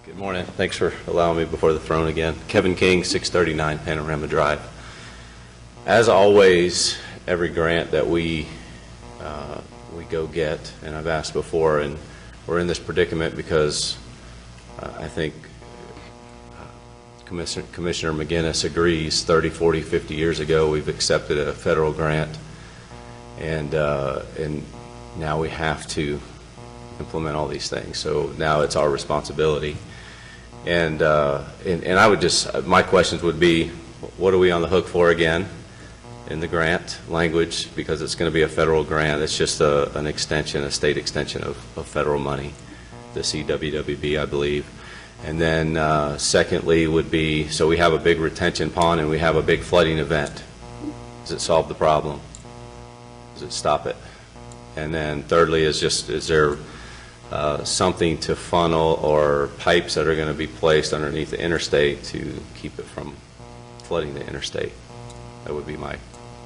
Good morning. Thanks for allowing me before the throne again. Kevin King, 639 Panorama Drive. As always, every grant that we go get, and I've asked before, and we're in this predicament because I think Commissioner McGinnis agrees 30, 40, 50 years ago we've accepted a federal grant, and now we have to implement all these things. So now it's our responsibility. And I would just, my questions would be, what are we on the hook for again in the grant language? Because it's going to be a federal grant. It's just an extension, a state extension of federal money, the CWWB, I believe. And then secondly would be, so we have a big retention pond and we have a big flooding event. Does it solve the problem? Does it stop it? And then thirdly is just, is there something to funnel or pipes that are going to be placed underneath the interstate to keep it from flooding the interstate? That would be my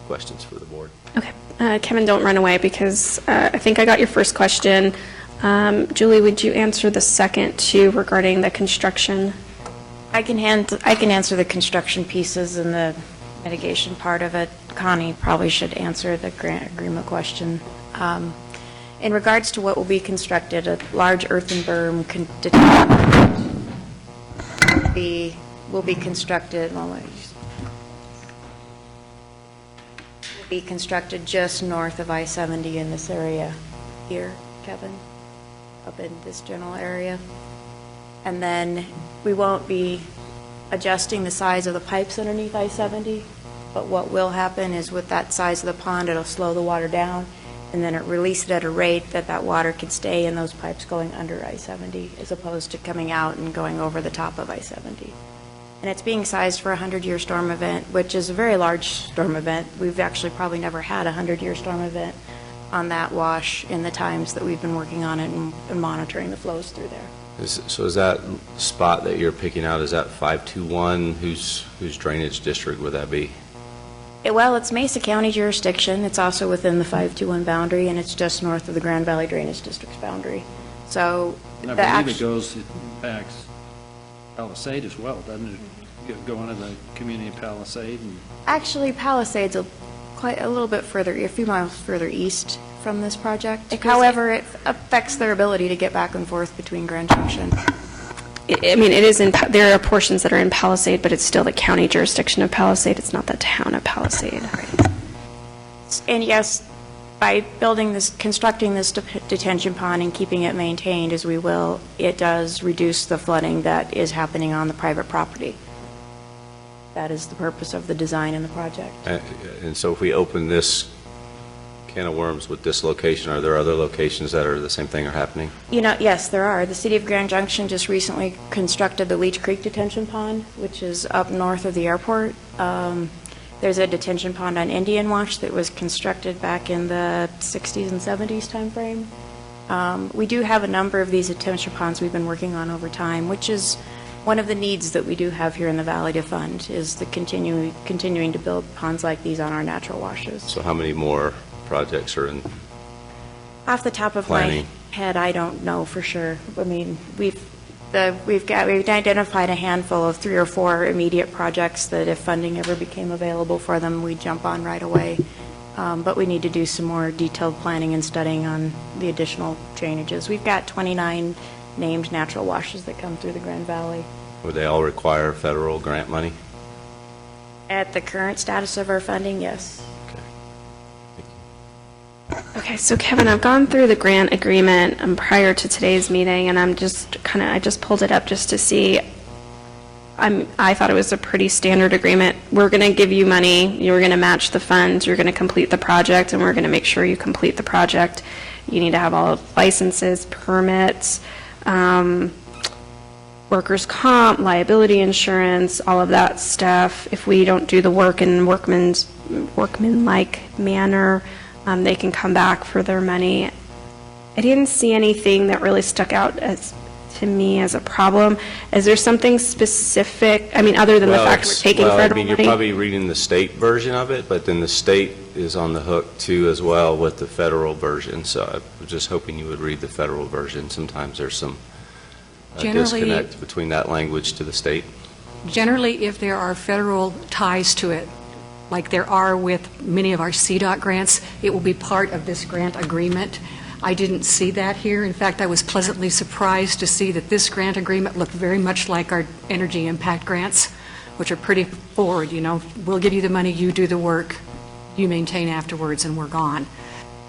questions for the board. Okay. Kevin, don't run away because I think I got your first question. Julie, would you answer the second two regarding the construction? I can answer the construction pieces and the mitigation part of it. Connie probably should answer the grant agreement question. In regards to what will be constructed, a large earthen berm will be constructed. Will be constructed just north of I-70 in this area here, Kevin, up in this general area. And then we won't be adjusting the size of the pipes underneath I-70, but what will happen is with that size of the pond, it'll slow the water down, and then it released it at a rate that water could stay in those pipes going under I-70 as opposed to coming out and going over the top of I-70. And it's being sized for a 100-year storm event, which is a very large storm event. We've actually probably never had a 100-year storm event on that wash in the times that we've been working on it and monitoring the flows through there. So is that spot that you're picking out, is that 521? Whose drainage district would that be? Well, it's Mesa County jurisdiction. It's also within the 521 boundary, and it's just north of the Grand Valley Drainage District's boundary. So and I believe it impacts Palisade as well, doesn't it? Go into the community of Palisade. And actually, Palisade's quite a little bit further, a few miles further east from this project. However, it affects their ability to get back and forth between Grand Junction. I mean, it is in, there are portions that are in Palisade, but it's still the county jurisdiction of Palisade. It's not the town of Palisade. And yes, by constructing this detention pond and keeping it maintained as we will, it does reduce the flooding that is happening on the private property. That is the purpose of the design and the project. And so if we open this can of worms with this location, are there other locations that are the same thing are happening? You know, yes, there are. The City of Grand Junction just recently constructed the Leech Creek Detention Pond, which is up north of the airport. There's a detention pond on Indian Wash that was constructed back in the 60s and 70s timeframe. We do have a number of these detention ponds we've been working on over time, which is one of the needs that we do have here in the Valley to fund, is the continuing to build ponds like these on our natural washes. So how many more projects are in off the top of planning? My head, I don't know for sure. I mean, we've identified a handful of 3 or 4 immediate projects that if funding ever became available for them, we'd jump on right away. But we need to do some more detailed planning and studying on the additional drainages. We've got 29 named natural washes that come through the Grand Valley. Would they all require federal grant money? At the current status of our funding, yes. Okay, so Kevin, I've gone through the grant agreement prior to today's meeting, and I just pulled it up just to see. I thought it was a pretty standard agreement. We're going to give you money, you're going to match the funds, you're going to complete the project, and we're going to make sure you complete the project. You need to have all licenses, permits, workers' comp, liability insurance, all of that stuff. If we don't do the work in workman-like manner, they can come back for their money. I didn't see anything that really stuck out to me as a problem. Is there something specific, I mean, other than the fact we're taking federal money? You're probably reading the state version of it, but then the state is on the hook too as well with the federal version. So I was just hoping you would read the federal version. Sometimes there's some Generally- disconnect between that language to the state? Generally, if there are federal ties to it, like there are with many of our CDOT grants, it will be part of this grant agreement. I didn't see that here. In fact, I was pleasantly surprised to see that this grant agreement looked very much like our energy impact grants, which are pretty forward, we'll give you the money, you do the work, you maintain afterwards, and we're gone.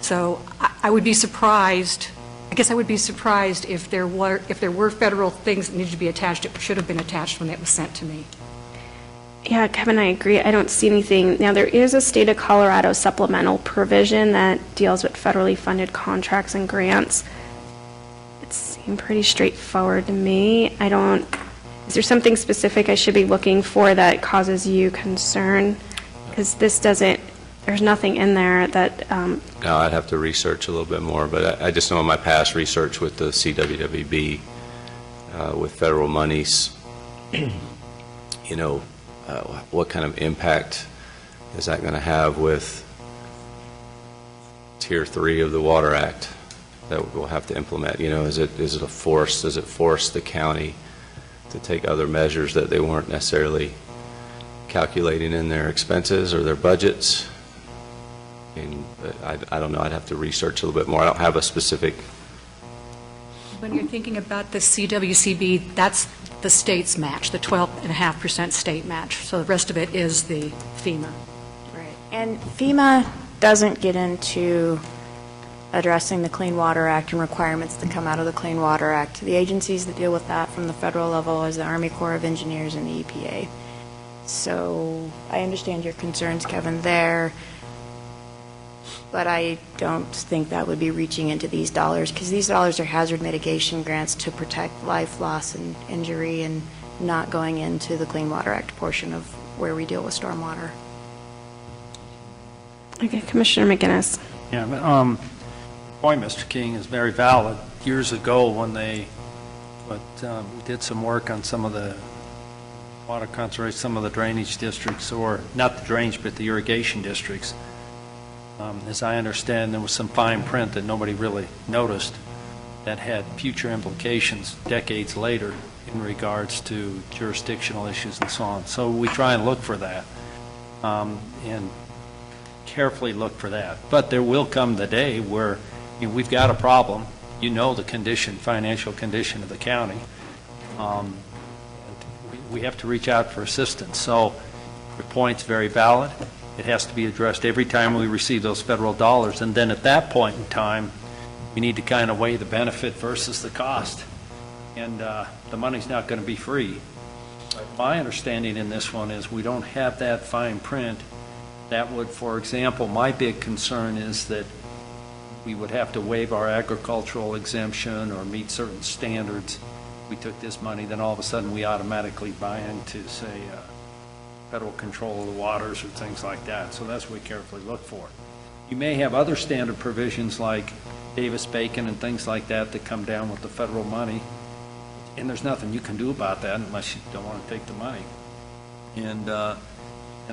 So I would be surprised, I guess I would be surprised if there were federal things that needed to be attached. It should have been attached when it was sent to me. Yeah, Kevin, I agree. I don't see anything. Now, there is a state of Colorado supplemental provision that deals with federally funded contracts and grants. It seemed pretty straightforward to me. Is there something specific I should be looking for that causes you concern? Because there's nothing in there that, No, I'd have to research a little bit more, but I just know in my past research with the CWWB, with federal monies, what kind of impact is that going to have with Tier 3 of the Water Act that we'll have to implement? Is it a force? Does it force the county to take other measures that they weren't necessarily calculating in their expenses or their budgets? And I don't know. I'd have to research a little bit more. I don't have a specific. When you're thinking about the CWCB, that's the state's match, the 12.5% state match. So the rest of it is the FEMA. Right. And FEMA doesn't get into addressing the Clean Water Act and requirements that come out of the Clean Water Act. The agencies that deal with that from the federal level is the Army Corps of Engineers and the EPA. So I understand your concerns, Kevin, there. But I don't think that would be reaching into these dollars, because these dollars are hazard mitigation grants to protect life, loss, and injury, and not going into the Clean Water Act portion of where we deal with stormwater. okay, Commissioner McGinnis. Yeah, but, point, Mr. King, is very valid. Years ago, when we did some work on some of the water conservation, some of the drainage districts, or not the drainage, but the irrigation districts. As I understand, there was some fine print that nobody really noticed that had future implications decades later in regards to jurisdictional issues and so on. So we try and look for that, and carefully look for that. But there will come the day where we've got a problem. The condition, financial condition of the county. And we have to reach out for assistance. So your point's very valid. It has to be addressed every time we receive those federal dollars. And then at that point in time, we need to kind of weigh the benefit versus the cost. And the money's not going to be free. But my understanding in this one is we don't have that fine print. That would, for example, my big concern is that we would have to waive our agricultural exemption or meet certain standards. We took this money, then all of a sudden we automatically buy into, say, federal control of the waters or things like that. So that's what we carefully look for. You may have other standard provisions like Davis-Bacon and things like that that come down with the federal money, and there's nothing you can do about that unless you don't want to take the money. And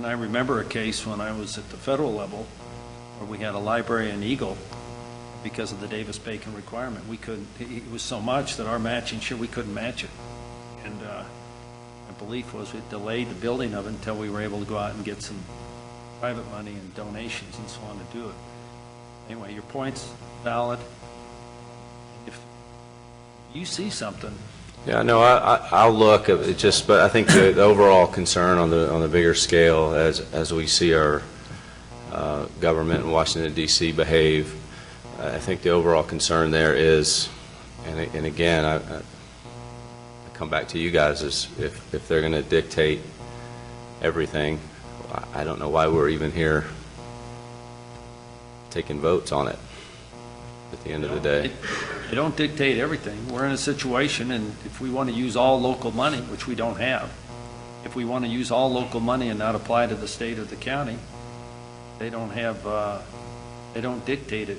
I remember a case when I was at the federal level where we had a library in Eagle. Because of the Davis-Bacon requirement, we couldn't. It was so much that our matching we couldn't match it. And my belief was it delayed the building of it until we were able to go out and get some private money and donations and so on to do it. Anyway, your point's valid. If you see something. Yeah, no, I'll look. But I think the overall concern on the bigger scale, as we see our government in Washington D.C. behave, I think the overall concern there is, and again, I come back to you guys, is if they're going to dictate everything, I don't know why we're even here taking votes on it at the end of the day. They don't dictate everything. We're in a situation, and if we want to use all local money, which we don't have, if we want to use all local money and not apply to the state or the county, they don't dictate it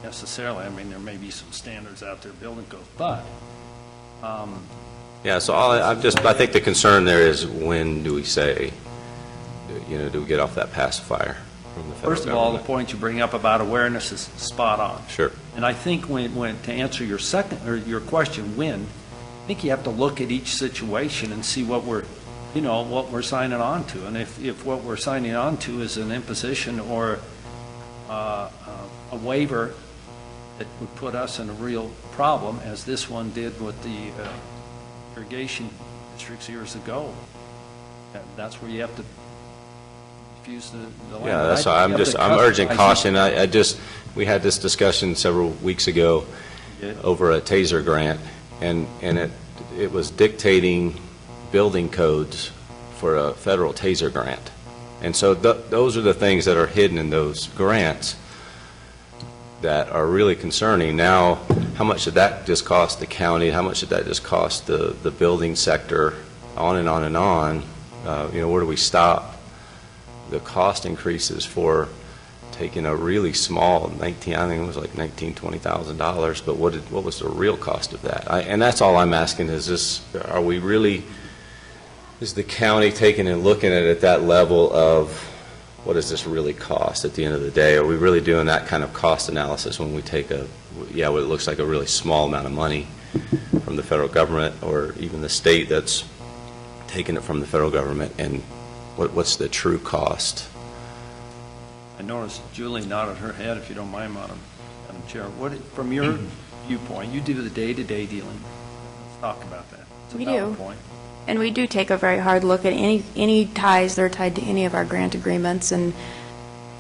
necessarily. I mean, there may be some standards out there, building codes, but yeah. So I think the concern there is, when do we say, do we get off that pacifier from the federal first of all, the government? point you bring up about awareness is spot on. Sure. And I think when to answer your your question, when, I think you have to look at each situation and see what we're, what we're signing on to. And if what we're signing on to is an imposition or a waiver that would put us in a real problem, as this one did with the irrigation districts years ago, that's where you have to refuse the land. Yeah, that's why I'm urging caution. We had this discussion several weeks ago over a TASER grant, and it was dictating building codes for a federal TASER grant. And so those are the things that are hidden in those grants that are really concerning. Now, how much did that just cost the county? How much did that just cost the building sector? On and on and on. Where do we stop? The cost increases for taking a really small I think it was like $20,000, but what was the real cost of that? And that's all I'm asking is is the county taking and looking at it at that level of what does this really cost at the end of the day? Are we really doing that kind of cost analysis when we take what looks like a really small amount of money from the federal government or even the state that's taking it from the federal government, and what's the true cost? I noticed Julie nodded her head, if you don't mind, Madam Chair. From your viewpoint, you do the day-to-day dealing. Let's talk about that. It's a We valid do. point. And we do take a very hard look at any ties that are tied to any of our grant agreements. And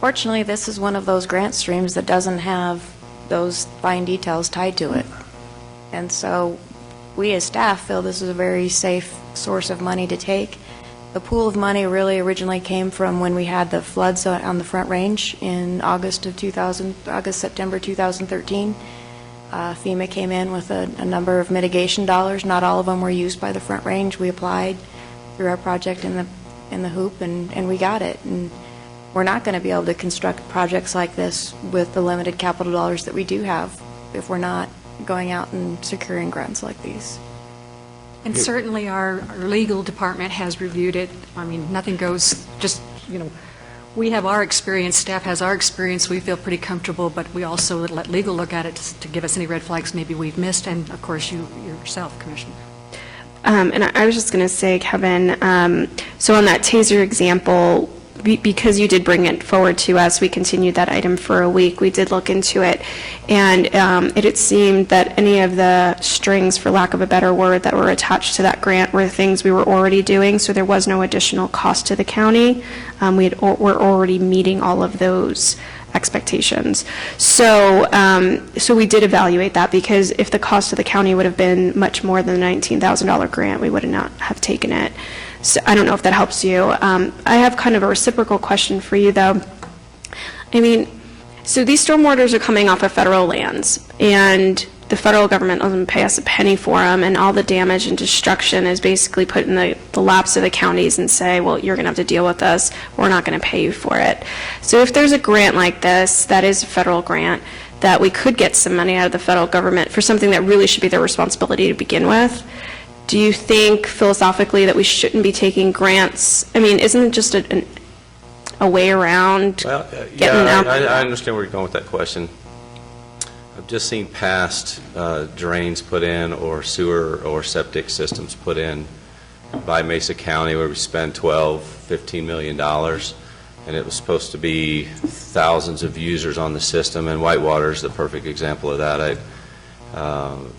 fortunately, this is one of those grant streams that doesn't have those fine details tied to it. And so we as staff feel this is a very safe source of money to take. The pool of money really originally came from when we had the floods on the Front Range in September 2013. FEMA came in with a number of mitigation dollars. Not all of them were used by the Front Range. We applied through our project in the hoop, and we got it. And we're not going to be able to construct projects like this with the limited capital dollars that we do have if we're not going out and securing grants like these. And certainly our legal department has reviewed it. I mean, nothing goes, just, we have our experience, staff has our experience, we feel pretty comfortable, but we also let legal look at it to give us any red flags maybe we've missed, and of course you yourself, Commissioner. And I was just going to say, Kevin, so on that TASER example, because you did bring it forward to us, we continued that item for a week. We did look into it, and it seemed that any of the strings, for lack of a better word, that were attached to that grant were things we were already doing, so there was no additional cost to the county. We're already meeting all of those expectations. So we did evaluate that, because if the cost of the county would have been much more than the $19,000 grant, we would not have taken it. So I don't know if that helps you. I have kind of a reciprocal question for you, though. I mean, so these stormwaters are coming off of federal lands, and the federal government doesn't pay us a penny for them, and all the damage and destruction is basically put in the laps of the counties and say, well, you're going to have to deal with us. We're not going to pay you for it. So if there's a grant like this, that is a federal grant, that we could get some money out of the federal government for something that really should be their responsibility to begin with, do you think philosophically that we shouldn't be taking grants? I mean, isn't it just a way around getting out? I understand where you're going with that question. I've just seen past drains put in or sewer or septic systems put in by Mesa County where we spent $15 million, and it was supposed to be thousands of users on the system, and Whitewater is the perfect example of that,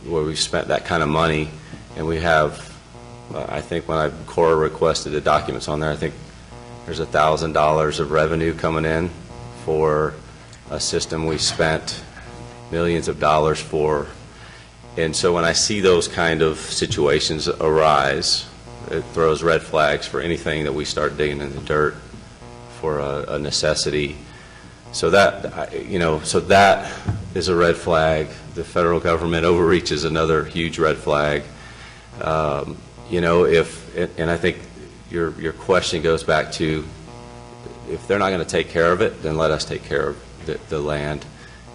where we spent that kind of money. And we have, I think when Cora requested the documents on there, I think there's $1,000 of revenue coming in for a system we spent millions of dollars for. And so when I see those kind of situations arise, it throws red flags for anything that we start digging in the dirt for a necessity. So that, so that is a red flag. The federal government overreach is another huge red flag. And I think your question goes back to, if they're not going to take care of it, then let us take care of the land.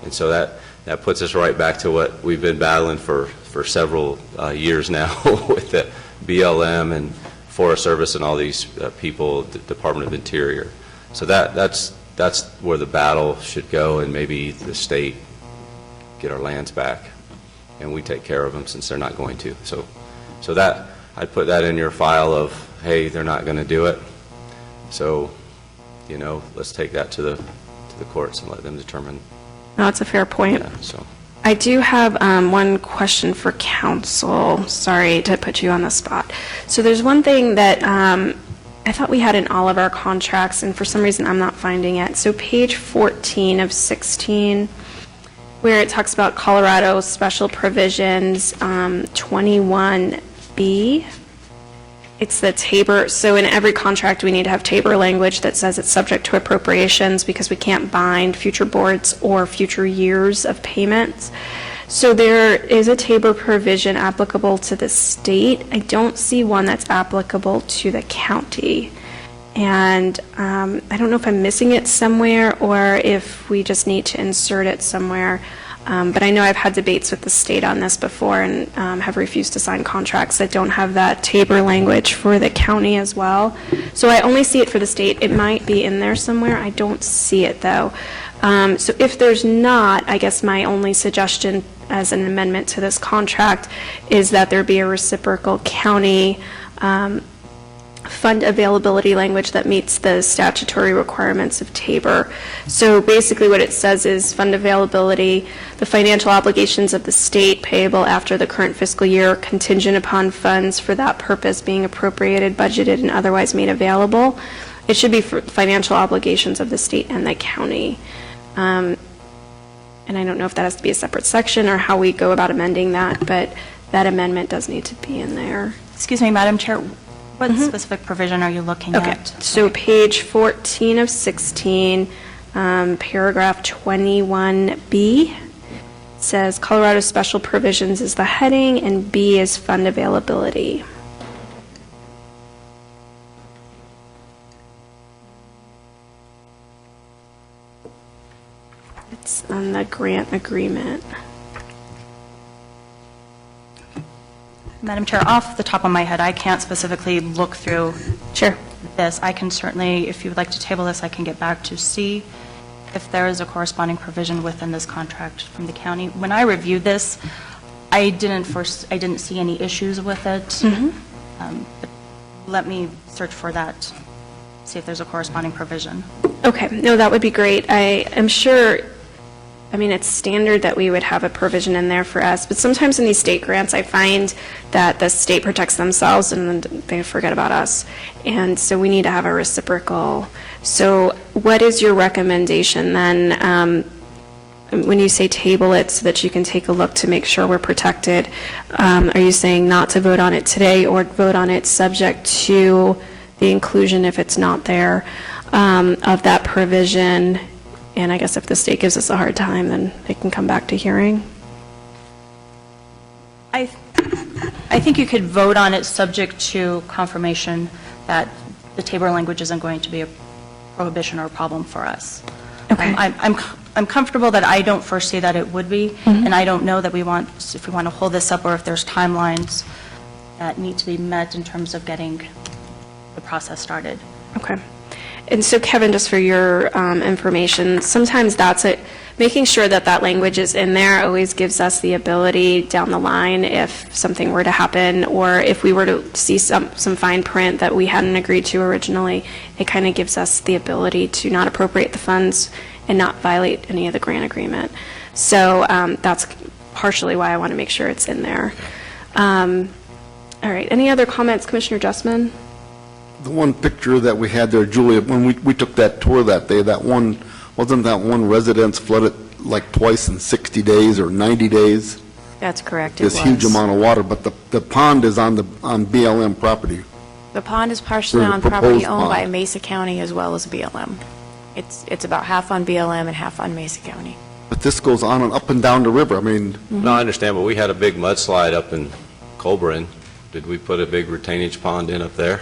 And so that puts us right back to what we've been battling for several years now with the BLM and Forest Service and all these people, the Department of Interior. So that's where the battle should go, and maybe the state get our lands back and we take care of them, since they're not going to. So So that, I'd put that in your file of, hey, they're not going to do it. So, you know, let's take that to the courts and let them determine. No, that's a fair point. Yeah, so. I do have one question for council. Sorry to put you on the spot. So there's one thing that I thought we had in all of our contracts, and for some reason I'm not finding it. So page 14 of 16, where it talks about Colorado special provisions, 21B. It's the TABOR. So in every contract, we need to have TABOR language that says it's subject to appropriations because we can't bind future boards or future years of payments. So there is a TABOR provision applicable to the state. I don't see one that's applicable to the county. And I don't know if I'm missing it somewhere or if we just need to insert it somewhere. But I know I've had debates with the state on this before and have refused to sign contracts that don't have that TABOR language for the county as well. So I only see it for the state. It might be in there somewhere. I don't see it, though. So if there's not, I guess my only suggestion as an amendment to this contract is that there be a reciprocal county fund availability language that meets the statutory requirements of TABOR. So basically what it says is fund availability, the financial obligations of the state payable after the current fiscal year contingent upon funds for that purpose being appropriated, budgeted, and otherwise made available. It should be for financial obligations of the state and the county. And I don't know if that has to be a separate section or how we go about amending that, but that amendment does need to be in there. Excuse me, Madam Chair, what specific provision are you looking Okay, at? so page 14 of 16, paragraph 21B, says Colorado Special Provisions is the heading, and B is fund availability. It's on the grant agreement. Madam Chair, off the top of my head, I can't specifically look through Sure. this. I can certainly, if you would like to table this, I can get back to see if there is a corresponding provision within this contract from the county. When I reviewed this, I didn't see any issues with it. But let me search for that, see if there's a corresponding provision. Okay, no, that would be great. I am sure, I mean, it's standard that we would have a provision in there for us, but sometimes in these state grants, I find that the state protects themselves and then they forget about us. And so we need to have a reciprocal. So what is your recommendation then? When you say table it so that you can take a look to make sure we're protected, are you saying not to vote on it today or vote on it subject to the inclusion, if it's not there, of that provision? And I guess if the state gives us a hard time, then they can come back to hearing. I think you could vote on it subject to confirmation that the TABOR language isn't going to be a prohibition or a problem for us. Okay. I'm comfortable that I don't foresee that it would be, and I don't know that if we want to hold this up or if there's timelines that need to be met in terms of getting the process started. Okay. And so Kevin, just for your information, sometimes that's it. Making sure that that language is in there always gives us the ability down the line if something were to happen or if we were to see some fine print that we hadn't agreed to originally, it kind of gives us the ability to not appropriate the funds and not violate any of the grant agreement. So that's partially why I want to make sure it's in there. All right. Any other comments, Commissioner Justman? The one picture that we had there, Julia, when we took that tour that day, wasn't that one residence flooded like twice in 60 days or 90 days? That's correct, it was. This huge amount of water, but the pond is on BLM property. The pond is partially There's a on property proposed owned by pond. Mesa County as well as BLM. It's about half on BLM and half on Mesa County. But this goes on and up and down the river. I mean, No, I understand, but we had a big mudslide up in Colburn. Did we put a big retainage pond in up there?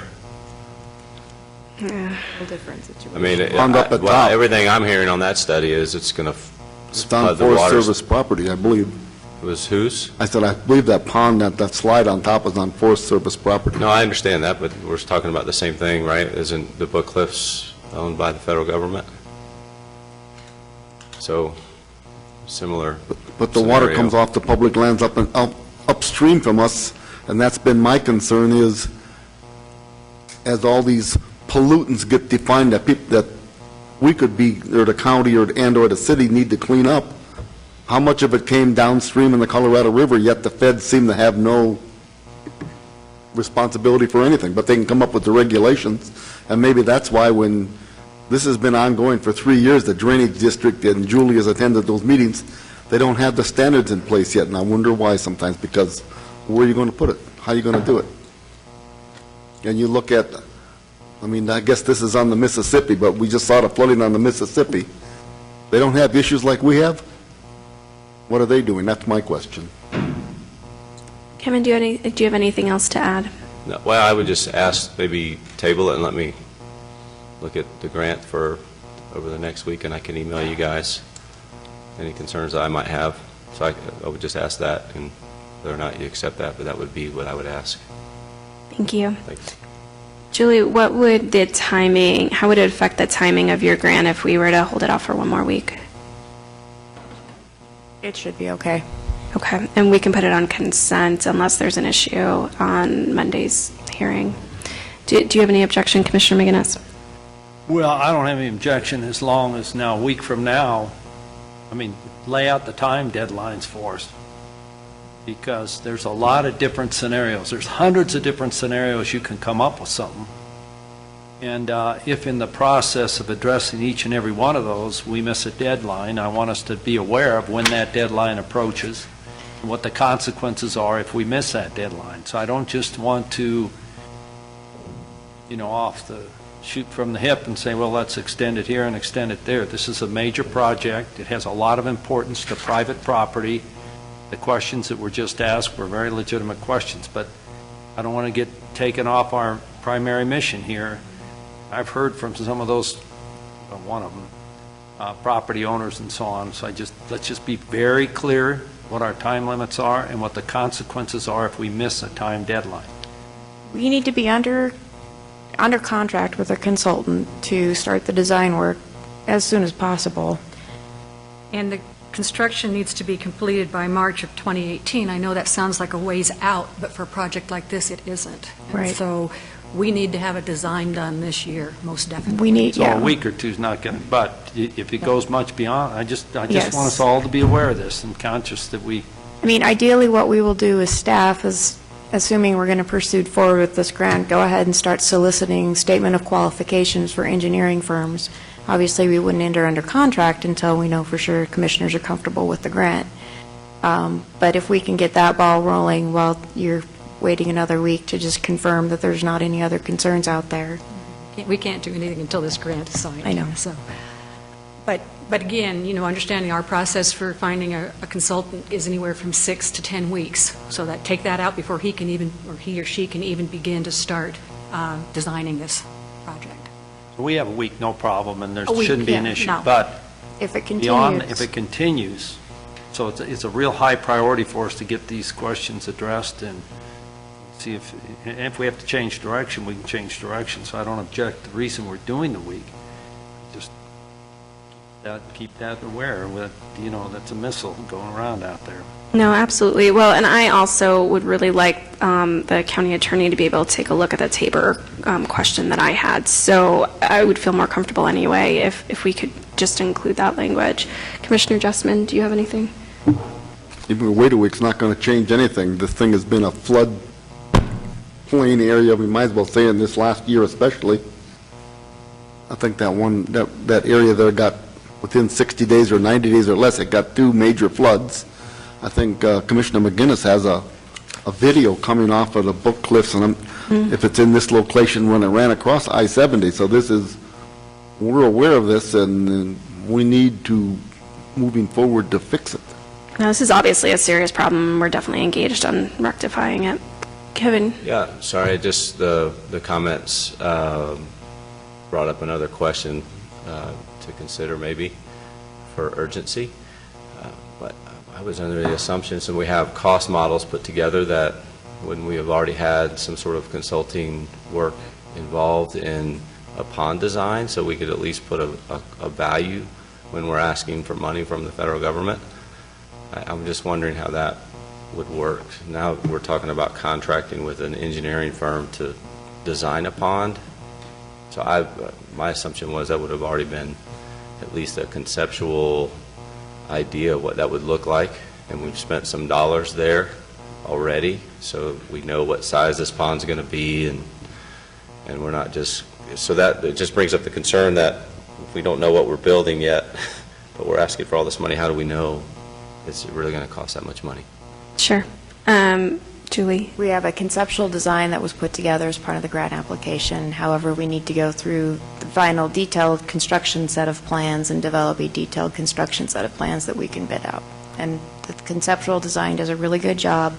I mean, Pond up at well, top. everything I'm hearing on that study is it's going to it's flood on the Forest waters. Service property, I believe. It was whose? I said, I believe that pond, that slide on top is on Forest Service property. No, I understand that, but we're talking about the same thing, right? Isn't the Book Cliffs owned by the federal government? So, similar But the water scenario. comes off the public lands upstream from us, And that's been my concern is, as all these pollutants get defined that that we could be, or the county or the city need to clean up, how much of it came downstream in the Colorado River, yet the feds seem to have no responsibility for anything, but they can come up with the regulations, and maybe that's why when this has been ongoing for 3 years, the drainage district, and Julie has attended those meetings, they don't have the standards in place yet, and I wonder why sometimes, because where are you going to put it? How are you going to do it? And you look at, I mean, I guess this is on the Mississippi, but we just saw the flooding on the Mississippi. They don't have issues like we have? What are they doing? That's my question. Kevin, do you have anything else to add? No, well, I would just ask, maybe table it and let me look at the grant for over the next week, and I can email you guys any concerns that I might have. So I would just ask that, and whether or not you accept that, but that would be what I would ask. Thank you. Thanks. Julie, what would the timing, how would it affect the timing of your grant if we were to hold it off for one more week? It should be okay. Okay, and we can put it on consent unless there's an issue on Monday's hearing. Do you have any objection, Commissioner McGinnis? Well, I don't have any objection as long as now, a week from now, I mean, lay out the time deadlines for us, because there's a lot of different scenarios. There's hundreds of different scenarios you can come up with something. And if in the process of addressing each and every one of those, we miss a deadline, I want us to be aware of when that deadline approaches and what the consequences are if we miss that deadline. So I don't just want to, off the shoot from the hip and say, well, let's extend it here and extend it there. This is a major project. It has a lot of importance to private property. The questions that were just asked were very legitimate questions, but I don't want to get taken off our primary mission here. I've heard from some of those, one of them, property owners and so on, so let's just be very clear what our time limits are and what the consequences are if we miss a time deadline. We need to be under contract with a consultant to start the design work as soon as possible. And the construction needs to be completed by March of 2018. I know that sounds like a ways out, but for a project like this, it isn't. And Right. so we need to have a design done this year, most definitely. We need, So yeah. a week or two's not going to, but if it goes much beyond, I just Yes. want us all to be aware of this and conscious that we, I mean, ideally, what we will do as staff is, assuming we're going to proceed forward with this grant, go ahead and start soliciting statement of qualifications for engineering firms. Obviously, we wouldn't enter under contract until we know for sure commissioners are comfortable with the grant. But if we can get that ball rolling while you're waiting another week to just confirm that there's not any other concerns out there. We can't do anything until this grant is signed. I know. So, but again, understanding our process for finding a consultant is anywhere from 6 to 10 weeks. So take that out before he or she can even begin to start designing this project. we have a week, no problem, and there A week, shouldn't be an yeah, issue. no. But If it beyond, continues. if it continues, so it's a real high priority for us to get these questions addressed and see if we have to change direction, we can change direction. So I don't object to the reason we're doing the week. Just keep that aware that, that's a missile going around out there. No, absolutely. Well, and I also would really like the county attorney to be able to take a look at the Tabor question that I had. So I would feel more comfortable anyway if we could just include that language. Commissioner Justman, do you have anything? Even a wait a week's not going to change anything. This thing has been a flood plain area, we might as well say in this last year especially. I think that area there got, within 60 days or 90 days or less, it got 2 major floods. I think Commissioner McGinnis has a video coming off of the Book Cliffs, and if it's in this location when it ran across I-70, so we're aware of this, and we need to, moving forward, to fix it. Now, this is obviously a serious problem. We're definitely engaged on rectifying it. Kevin? Yeah, sorry, just the comments brought up another question to consider maybe for urgency. But I was under the assumption, so we have cost models put together that when we have already had some sort of consulting work involved in a pond design, so we could at least put a value when we're asking for money from the federal government. I'm just wondering how that would work. Now we're talking about contracting with an engineering firm to design a pond. So my assumption was that would have already been at least a conceptual idea of what that would look like, and we've spent some dollars there already, so we know what size this pond's going to be, and we're not just, so that, it just brings up the concern that if we don't know what we're building yet, but we're asking for all this money, how do we know it's really going to cost that much money? Sure. Julie? We have a conceptual design that was put together as part of the grant application. However, we need to go through the final detailed construction set of plans and develop a detailed construction set of plans that we can bid out. And the conceptual design does a really good job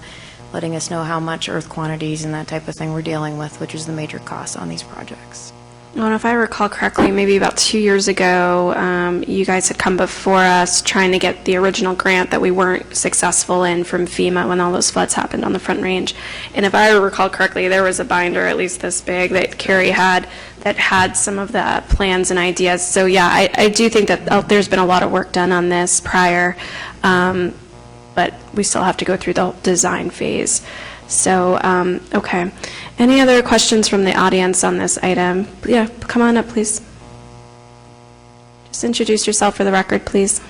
letting us know how much earth quantities and that type of thing we're dealing with, which is the major cost on these projects. Well, if I recall correctly, maybe about 2 years ago, you guys had come before us trying to get the original grant that we weren't successful in from FEMA when all those floods happened on the Front Range. And if I recall correctly, there was a binder at least this big that Carrie had that had some of the plans and ideas. So yeah, I do think that there's been a lot of work done on this prior, but we still have to go through the whole design phase. So, okay. Any other questions from the audience on this item? Yeah, come on up, please. Just introduce yourself for the record, please.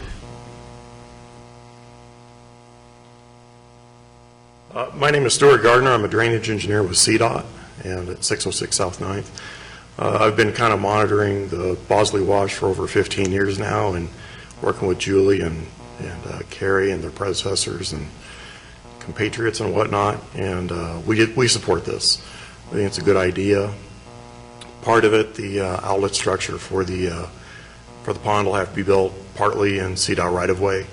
My name is Stuart Gardner. I'm a drainage engineer with CDOT and at 606 South 9th. I've been kind of monitoring the Bosley Wash for over 15 years now and working with Julie and Carrie and their predecessors and compatriots and whatnot, and we support this. I think it's a good idea. Part of it, the outlet structure for the pond will have to be built partly in CDOT right-of-way,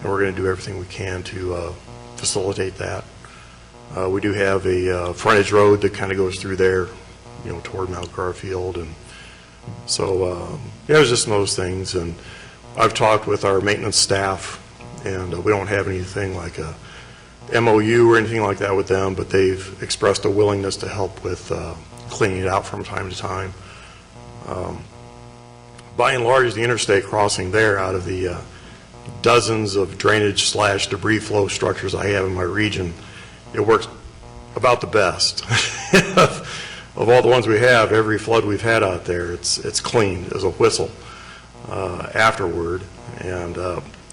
and we're going to do everything we can to facilitate that. We do have a frontage road that kind of goes through there, you know, toward Mount Garfield, and so there's just those things. And I've talked with our maintenance staff, and we don't have anything like a MOU or anything like that with them, but they've expressed a willingness to help with cleaning it out from time to time. By and large, the interstate crossing there, out of the dozens of drainage / debris flow structures I have in my region, it works about the best. Of all the ones we have, every flood we've had out there, it's clean as a whistle afterward, and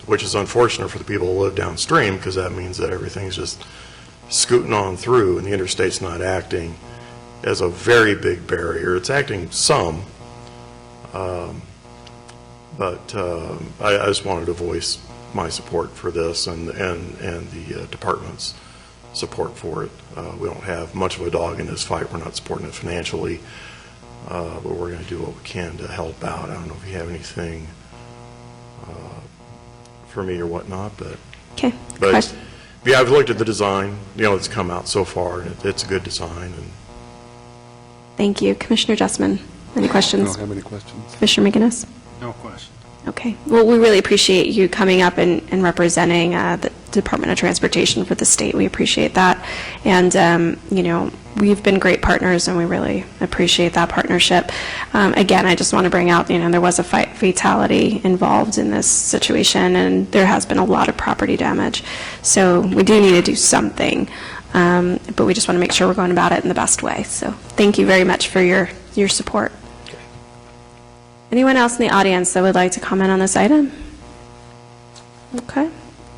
which is unfortunate for the people who live downstream, because that means that everything's just scooting on through and the interstate's not acting as a very big barrier. It's acting some, but I just wanted to voice my support for this and the department's support for it. We don't have much of a dog in this fight. We're not supporting it financially, but we're going to do what we can to help out. I don't know if you have anything for me or whatnot, but Okay. but yeah, I've looked at the design, you know, it's come out so far, and it's a good design. And Thank you. Commissioner Justman, any I questions? don't have any questions. Commissioner McGinnis? No question. Okay. Well, we really appreciate you coming up and representing the Department of Transportation for the state. We appreciate that. And, you know, we've been great partners, and we really appreciate that partnership. Again, I just want to bring out, you know, there was a fatality involved in this situation, and there has been a lot of property damage. So we do need to do something, but we just want to make sure we're going about it in the best way. So thank you very much for your support. Anyone else in the audience that would like to comment on this item? Okay.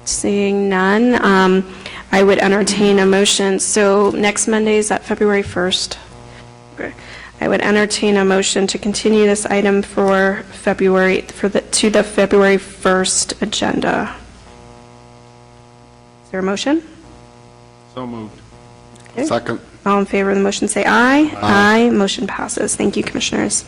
Seeing none, I would entertain a motion. So next Monday, is that February 1st? Okay. I would entertain a motion to continue this item for February, to the February 1st agenda. Is there a motion? So moved. Second. All in favor of the motion, say aye. Aye. Motion passes. Thank you, commissioners.